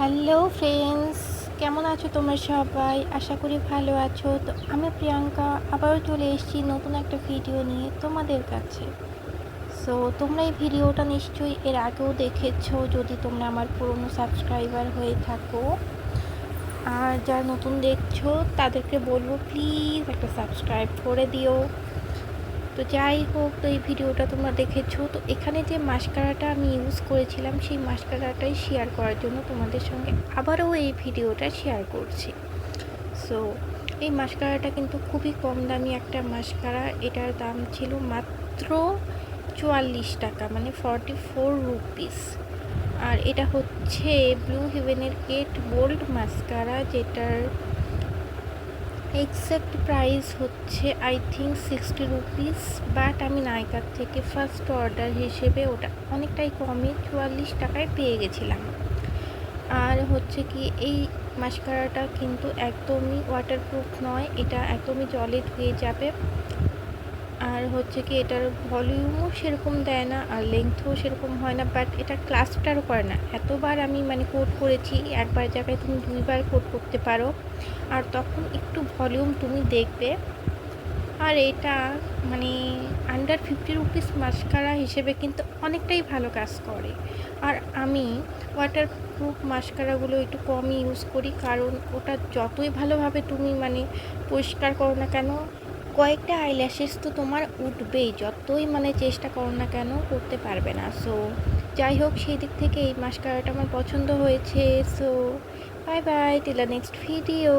Hello friends, কেমন আছো তোমরা সবাই? আশা করি ভালো আছো। তো আমি প্রিয়াঙ্কা আবারও চলে এসেছি নতুন একটা ভিডিও নিয়ে তোমাদের কাছে। সো তোমরা এই ভিডিওটা নিশ্চয়ই এর আগেও দেখেছো যদি তোমরা আমার পুরনো সাবস্ক্রাইবার হয়ে থাকো। আর যারা নতুন দেখছো তাদেরকে বলবো প্লিজ একটা সাবস্ক্রাইব করে দিও। তো যাই হোক, তো এই ভিডিওটা তোমরা দেখেছো। তো এখানে যে মাস্কারাটা আমি ইউজ করেছিলাম সেই মাস্কারাটাই শেয়ার করার জন্য তোমাদের সঙ্গে আবারও এই ভিডিওটা শেয়ার করছি। সো এই মাস্কারাটা কিন্তু খুবই কম দামি একটা মাস্কারা। এটার দাম ছিল মাত্র 44 টাকা, মানে 44 রুপিস। আর এটা হচ্ছে ব্লু হেভেনের কেট বোল্ড মাস্কারা, যেটার এক্স্যাক্ট প্রাইস হচ্ছে আই থিঙ্ক 60 রুপিস। বাট আমি নাইকার থেকে ফার্স্ট অর্ডার হিসেবে ওটা অনেকটাই কমে 44 টাকায় পেয়ে গেছিলাম। আর হচ্ছে কি, এই মাস্কারাটা কিন্তু একদমই ওয়াটারপ্রুফ নয়, এটা একদমই জলে ধুয়ে যাবে। আর হচ্ছে কি, এটার ভলিউমও সেরকম দেয় না আর লেংথও সেরকম হয় না, বাট এটা ক্লাস্টারও করে না। এতবার আমি কোট করেছি, একবার জায়গায় তুমি 2বার কোট করতে পারো, আর তখন একটু ভলিউম তুমি দেখবে। আর এটা মানে আন্ডার 50 রুপিস মাস্কারা হিসেবে কিন্তু অনেকটাই ভালো কাজ করে। আর আমি ওয়াটারপ্রুফ মাস্কারাগুলো একটু কমই ইউজ করি, কারণ ওটা যতই ভালোভাবে তুমি পরিষ্কার করো না কেন, কয়েকটা আইল্যাশেস তো তোমার উঠবেই, যতই চেষ্টা করো না কেন করতে পারবে না। সো যাই হোক, সেই দিক থেকে এই মাস্কারাটা আমার পছন্দ হয়েছে। So bye bye, till the next video.